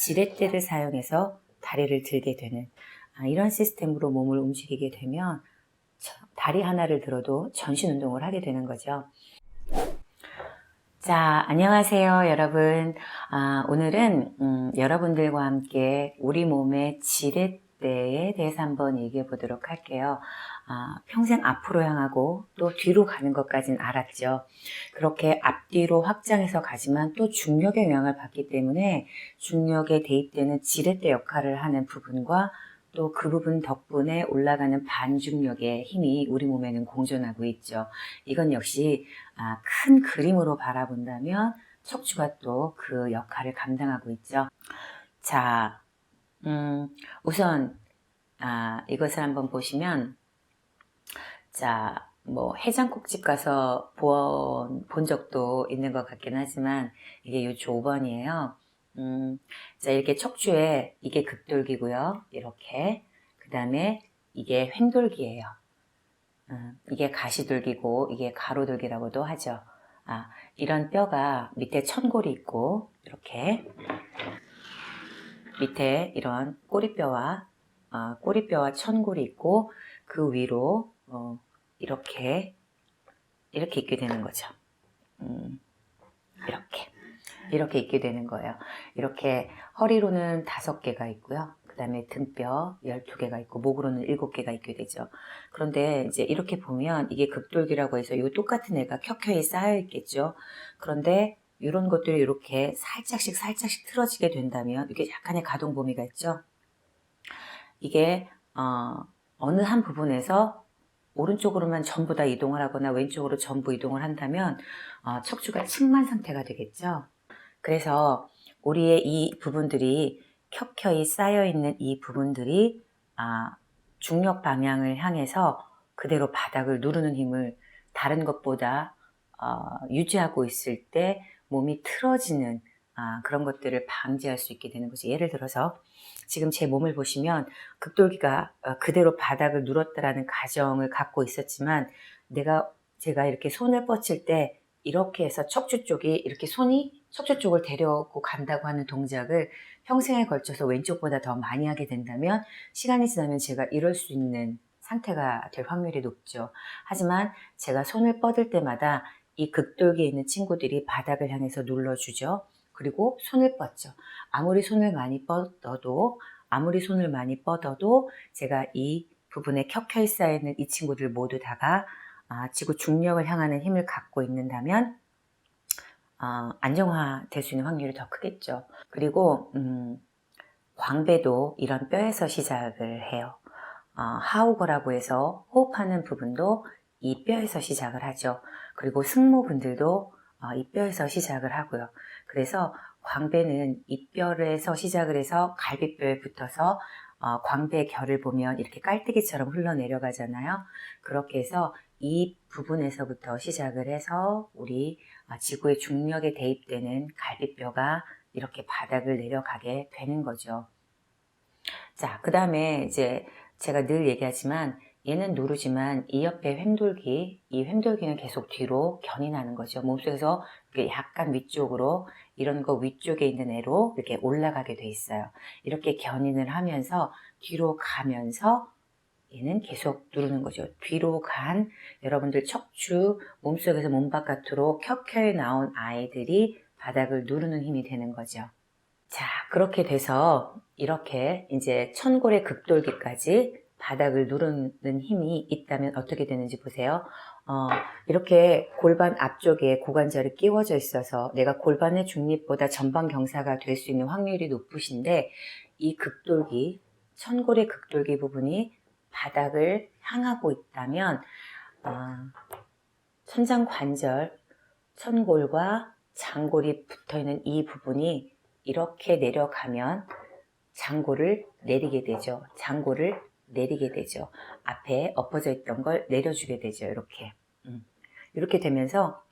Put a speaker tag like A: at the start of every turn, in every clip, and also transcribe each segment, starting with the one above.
A: 지렛대를 사용해서 다리를 들게 되는 이런 시스템으로 몸을 움직이게 되면 다리 하나를 들어도 전신 운동을 하게 되는 거죠. 자, 안녕하세요, 여러분. 오늘은 여러분들과 함께 우리 몸의 지렛대에 대해서 한번 얘기해 보도록 할게요. 평생 앞으로 향하고 또 뒤로 가는 것까지는 알았죠. 그렇게 앞뒤로 확장해서 가지만 또 중력의 영향을 받기 때문에 중력에 대입되는 지렛대 역할을 하는 부분과 또 그 부분 덕분에 올라가는 반중력의 힘이 우리 몸에는 공존하고 있죠. 이건 역시 큰 그림으로 바라본다면 척추가 또 그 역할을 감당하고 있죠. 자, 우선 이것을 한번 보시면, 자, 뭐 해장국집 가서 본 적도 있는 것 같긴 하지만 이게 요 조번이에요. 자, 이렇게 척추에 이게 극돌기고요. 이렇게. 그 다음에 이게 횡돌기예요. 이게 가시돌기고 이게 가로돌기라고도 하죠. 이런 뼈가 밑에 천골이 있고 이렇게 밑에 이런 꼬리뼈와 천골이 있고 그 위로 이렇게 있게 되는 거죠. 이렇게 있게 되는 거예요. 이렇게 허리로는 5개가 있고요. 그 다음에 등뼈 12개가 있고 목으로는 7개가 있게 되죠. 그런데 이제 이렇게 보면 이게 극돌기라고 해서 이 똑같은 애가 켜켜이 쌓여 있겠죠. 그런데 이런 것들이 이렇게 살짝씩 틀어지게 된다면 이게 약간의 가동 범위가 있죠. 이게 어느 한 부분에서 오른쪽으로만 전부 다 이동을 하거나 왼쪽으로 전부 이동을 한다면 척추가 측만 상태가 되겠죠. 그래서 우리의 이 부분들이 켜켜이 쌓여있는 이 부분들이 중력 방향을 향해서 그대로 바닥을 누르는 힘을 다른 것보다 유지하고 있을 때 몸이 틀어지는 그런 것들을 방지할 수 있게 되는 거죠. 예를 들어서 지금 제 몸을 보시면 극돌기가 그대로 바닥을 눌렀다라는 가정을 갖고 있었지만 제가 이렇게 손을 뻗칠 때 이렇게 해서 척추 쪽이 이렇게 손이 척추 쪽을 데려고 간다고 하는 동작을 평생에 걸쳐서 왼쪽보다 더 많이 하게 된다면 시간이 지나면 제가 이럴 수 있는 상태가 될 확률이 높죠. 하지만 제가 손을 뻗을 때마다 이 극돌기에 있는 친구들이 바닥을 향해서 눌러주죠. 그리고 손을 뻗죠. 아무리 손을 많이 뻗어도 제가 이 부분에 켜켜이 쌓여있는 이 친구들 모두 다가 지구 중력을 향하는 힘을 갖고 있는다면 안정화될 수 있는 확률이 더 크겠죠. 그리고 광배도 이런 뼈에서 시작을 해요. 하우거라고 해서 호흡하는 부분도 이 뼈에서 시작을 하죠. 그리고 승모근들도 이 뼈에서 시작을 하고요. 그래서 광배는 이 뼈에서 시작을 해서 갈비뼈에 붙어서 광배의 결을 보면 이렇게 깔때기처럼 흘러내려가잖아요. 그렇게 해서 이 부분에서부터 시작을 해서 우리 지구의 중력에 대입되는 갈비뼈가 이렇게 바닥을 내려가게 되는 거죠. 자, 그 다음에 이제 제가 늘 얘기하지만 얘는 누르지만 이 옆에 횡돌기, 이 횡돌기는 계속 뒤로 견인하는 거죠. 몸속에서 이렇게 약간 위쪽으로 이런 거 위쪽에 있는 애로 이렇게 올라가게 돼 있어요. 이렇게 견인을 하면서 뒤로 가면서 얘는 계속 누르는 거죠. 뒤로 간 여러분들 척추 몸속에서 몸 바깥으로 켜켜이 나온 아이들이 바닥을 누르는 힘이 되는 거죠. 자, 그렇게 돼서 이렇게 이제 천골의 극돌기까지 바닥을 누르는 힘이 있다면 어떻게 되는지 보세요. 이렇게 골반 앞쪽에 고관절이 끼워져 있어서 내가 골반의 중립보다 전방 경사가 될 수 있는 확률이 높으신데 이 극돌기, 천골의 극돌기 부분이 바닥을 향하고 있다면 천장관절, 천골과 장골이 붙어있는 이 부분이 이렇게 내려가면 장골을 내리게 되죠. 앞에 엎어져 있던 걸 내려주게 되죠. 이렇게 되면서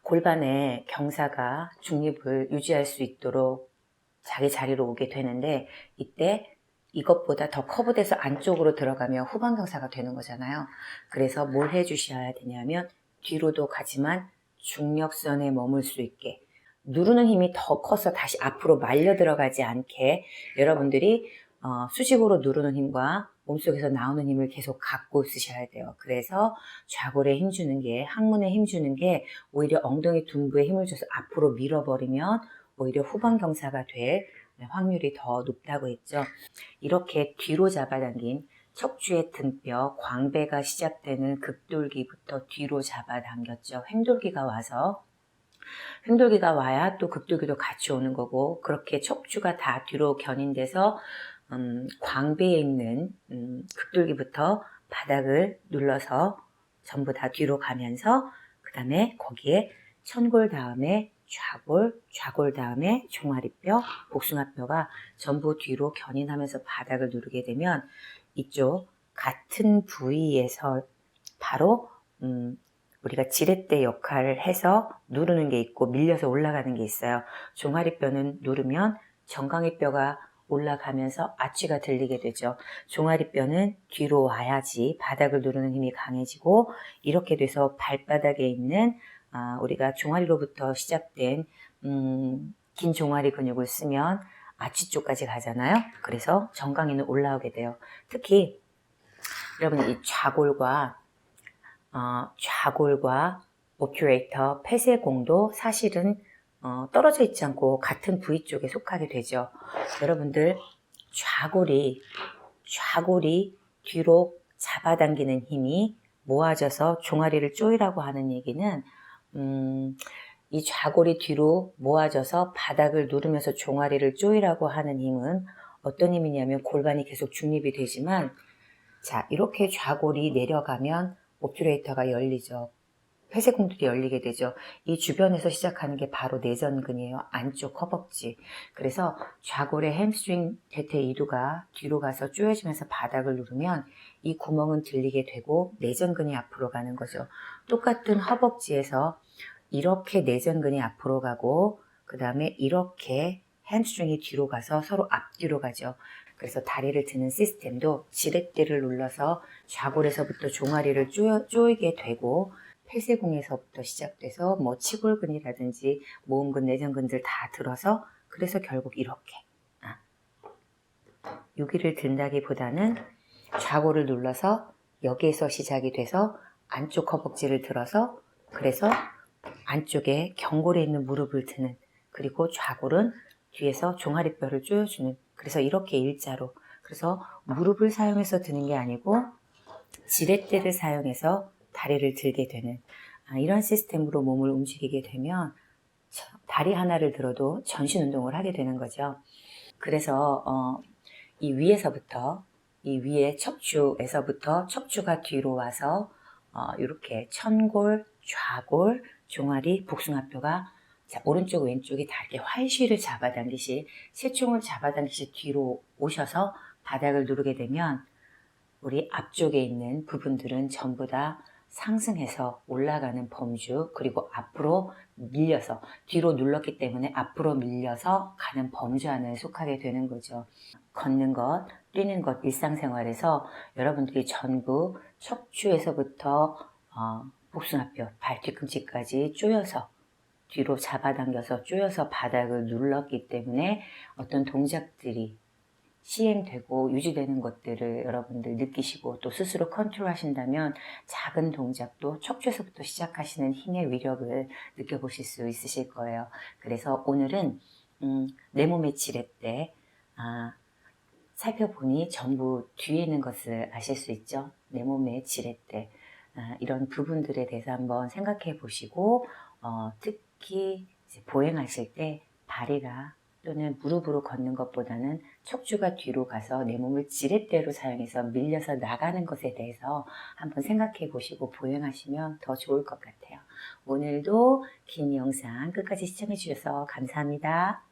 A: 골반의 경사가 중립을 유지할 수 있도록 자기 자리로 오게 되는데 이때 이것보다 더 커브돼서 안쪽으로 들어가면 후방 경사가 되는 거잖아요. 그래서 뭘 해주셔야 되냐면 뒤로도 가지만 중력선에 머물 수 있게 누르는 힘이 더 커서 다시 앞으로 말려 들어가지 않게 여러분들이 수직으로 누르는 힘과 몸속에서 나오는 힘을 계속 갖고 있으셔야 돼요. 그래서 좌골에 힘주는 게, 항문에 힘주는 게 오히려 엉덩이 둔부에 힘을 줘서 앞으로 밀어버리면 오히려 후방경사가 될 확률이 더 높다고 했죠. 이렇게 뒤로 잡아당긴 척추의 등뼈, 광배가 시작되는 극돌기부터 뒤로 잡아당겼죠. 횡돌기가 와야 또 극돌기도 같이 오는 거고, 그렇게 척추가 다 뒤로 견인돼서 광배에 있는 극돌기부터 바닥을 눌러서 전부 다 뒤로 가면서 그 다음에 거기에 천골 다음에 좌골, 좌골 다음에 종아리뼈, 복숭아뼈가 전부 뒤로 견인하면서 바닥을 누르게 되면 이쪽 같은 부위에서 바로 우리가 지렛대 역할을 해서 누르는 게 있고 밀려서 올라가는 게 있어요. 종아리뼈는 누르면 정강이뼈가 올라가면서 아치가 들리게 되죠. 종아리뼈는 뒤로 와야지 바닥을 누르는 힘이 강해지고, 이렇게 돼서 발바닥에 있는 우리가 종아리로부터 시작된 긴 종아리 근육을 쓰면 아치 쪽까지 가잖아요. 그래서 정강이는 올라오게 돼요. 특히 여러분 이 좌골과 오큐레이터, 폐쇄공도 사실은 떨어져 있지 않고 같은 부위 쪽에 속하게 되죠. 여러분들 좌골이 뒤로 잡아당기는 힘이 모아져서 종아리를 조이라고 하는 얘기는 이 좌골이 뒤로 모아져서 바닥을 누르면서 종아리를 조이라고 하는 힘은 어떤 힘이냐면 골반이 계속 중립이 되지만, 자, 이렇게 좌골이 내려가면 오큐레이터가 열리죠. 회색공들이 열리게 되죠. 이 주변에서 시작하는 게 바로 내전근이에요. 안쪽 허벅지. 그래서 좌골의 햄스트링 대퇴 이두가 뒤로 가서 쪼여지면서 바닥을 누르면 이 구멍은 들리게 되고 내전근이 앞으로 가는 거죠. 똑같은 허벅지에서 이렇게 내전근이 앞으로 가고 그 다음에 이렇게 햄스트링이 뒤로 가서 서로 앞뒤로 가죠. 그래서 다리를 드는 시스템도 지렛대를 눌러서 좌골에서부터 종아리를 조이게 되고, 폐쇄공에서부터 시작돼서 뭐 치골근이라든지 모음근, 내전근들 다 들어서, 그래서 결국 이렇게 여기를 든다기보다는 좌골을 눌러서 여기에서 시작이 돼서 안쪽 허벅지를 들어서, 그래서 안쪽에 경골에 있는 무릎을 드는, 그리고 좌골은 뒤에서 종아리뼈를 조여주는, 그래서 이렇게 일자로, 그래서 무릎을 사용해서 드는 게 아니고 지렛대를 사용해서 다리를 들게 되는 이런 시스템으로 몸을 움직이게 되면 다리 하나를 들어도 전신 운동을 하게 되는 거죠. 그래서 이 위에 척추에서부터 척추가 뒤로 와서 이렇게 천골, 좌골, 종아리, 복숭아뼈가, 자, 오른쪽 왼쪽이 다 이렇게 활쉬를 잡아당기시, 새총을 잡아당기시 뒤로 오셔서 바닥을 누르게 되면 우리 앞쪽에 있는 부분들은 전부 다 상승해서 올라가는 범주, 그리고 앞으로 밀려서 뒤로 눌렀기 때문에 앞으로 밀려서 가는 범주 안에 속하게 되는 거죠. 걷는 것, 뛰는 것, 일상생활에서 여러분들이 전부 척추에서부터 복숭아뼈, 발 뒤꿈치까지 조여서 뒤로 잡아당겨서 조여서 바닥을 눌렀기 때문에 어떤 동작들이 시행되고 유지되는 것들을 여러분들 느끼시고 또 스스로 컨트롤 하신다면 작은 동작도 척추에서부터 시작하시는 힘의 위력을 느껴보실 수 있으실 거예요. 그래서 오늘은 내 몸의 지렛대 살펴보니 전부 뒤에 있는 것을 아실 수 있죠. 내 몸의 지렛대 이런 부분들에 대해서 한번 생각해 보시고 특히 이제 보행하실 때 다리가 또는 무릎으로 걷는 것보다는 척추가 뒤로 가서 내 몸을 지렛대로 사용해서 밀려서 나가는 것에 대해서 한번 생각해 보시고 보행하시면 더 좋을 것 같아요. 오늘도 긴 영상 끝까지 시청해 주셔서 감사합니다.